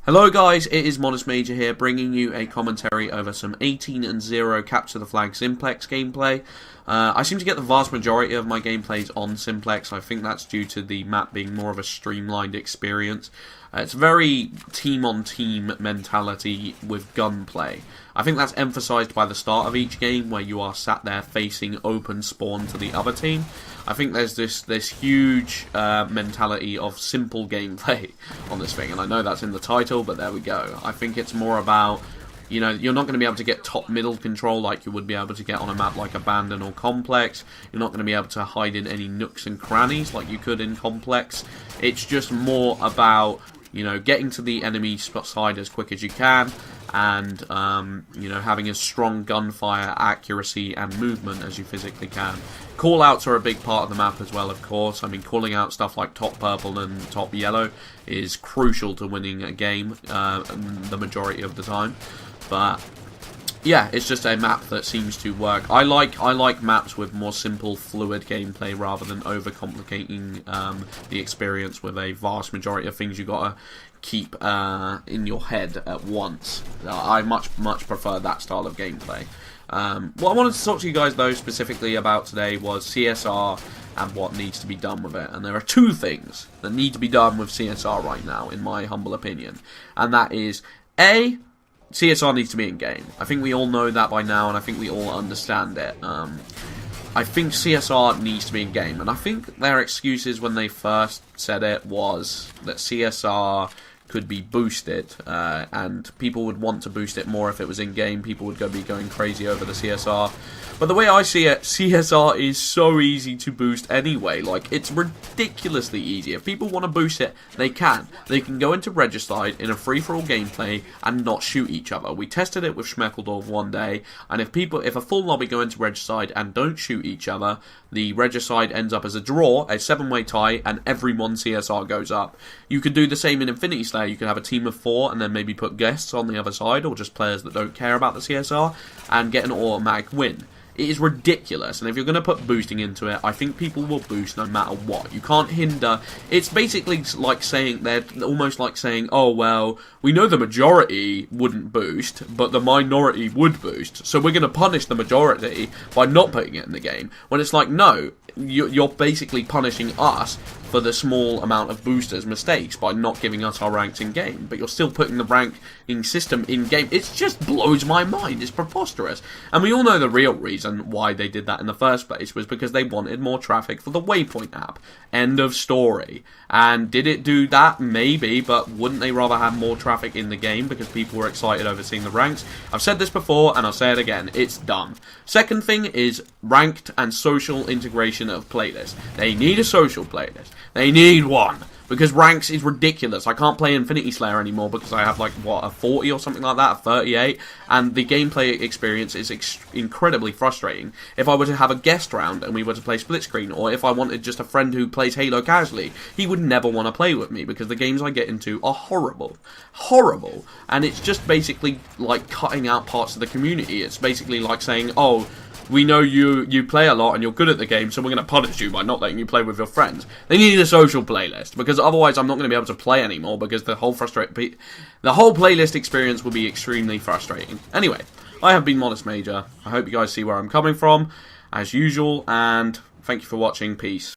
Hello guys, it is Modest Major here, bringing you a commentary over some 18-0 Capture the Flag Simplex gameplay. I seem to get the vast majority of my gameplays on Simplex. I think that's due to the map being more of a streamlined experience. It's very team-on-team mentality with gunplay. I think that's emphasised by the start of each game, where you are sat there facing open spawn to the other team. I think there's this huge mentality of simple gameplay on this thing, and I know that's in the title, but there we go. I think it's more about, you know, you're not going to be able to get top-middle control like you would be able to get on a map like Abandon or Complex. You're not going to be able to hide in any nooks and crannies like you could in Complex. It's just more about, you know, getting to the enemy side as quick as you can, and you know, having as strong gunfire accuracy and movement as you physically can. Call-outs are a big part of the map as well, of course. I mean, calling out stuff like top purple and top yellow is crucial to winning a game the majority of the time. But yeah, it's just a map that seems to work. I like maps with more simple, fluid gameplay rather than overcomplicating the experience with a vast majority of things you gotta keep in your head at once. I much prefer that style of gameplay. What I wanted to talk to you guys though specifically about today was CSR and what needs to be done with it. And there are two things that need to be done with CSR right now, in my humble opinion. And that is, A, CSR needs to be in-game. I think we all know that by now, and I think we all understand it. I think CSR needs to be in-game, and I think their excuses when they first said it was that CSR could be boosted, and people would want to boost it more if it was in-game. People would be going crazy over the CSR. But the way I see it, CSR is so easy to boost anyway. Like, it's ridiculously easy. If people want to boost it, they can. They can go into Regicide in a free-for-all gameplay and not shoot each other. We tested it with Schmeckeldorf one day, and if a full lobby go into Regicide and don't shoot each other, the Regicide ends up as a draw, a 7-way tie, and every one CSR goes up. You could do the same in Infinity Slayer. You could have a team of 4 and then maybe put guests on the other side, or just players that don't care about the CSR, and get an automatic win. It is ridiculous, and if you're going to put boosting into it, I think people will boost no matter what. You can't hinder. It's basically like saying, they're almost like saying, oh, well, we know the majority wouldn't boost, but the minority would boost, so we're going to punish the majority by not putting it in the game. When it's like, no, you're basically punishing us for the small amount of boosters' mistakes by not giving us our ranks in-game, but you're still putting the ranking system in-game. It just blows my mind. It's preposterous. And we all know the real reason why they did that in the first place was because they wanted more traffic for the Waypoint app. End of story. And did it do that? Maybe, but wouldn't they rather have more traffic in the game because people were excited over seeing the ranks? I've said this before, and I'll say it again. It's dumb. Second thing is ranked and social integration of playlists. They need a social playlist. They need one. Because ranks is ridiculous. I can't play Infinity Slayer anymore because I have, like, what, a 40 or something like that, a 38, and the gameplay experience is incredibly frustrating. If I were to have a guest round and we were to play split screen, or if I wanted just a friend who plays Halo casually, he would never want to play with me because the games I get into are horrible. Horrible. And it's just basically like cutting out parts of the community. It's basically like saying, oh, we know you play a lot and you're good at the game, so we're going to punish you by not letting you play with your friends. They need a social playlist, because otherwise I'm not going to be able to play anymore, because the whole playlist experience will be extremely frustrating. Anyway, I have been Modest Major. I hope you guys see where I'm coming from, as usual, and thank you for watching. Peace.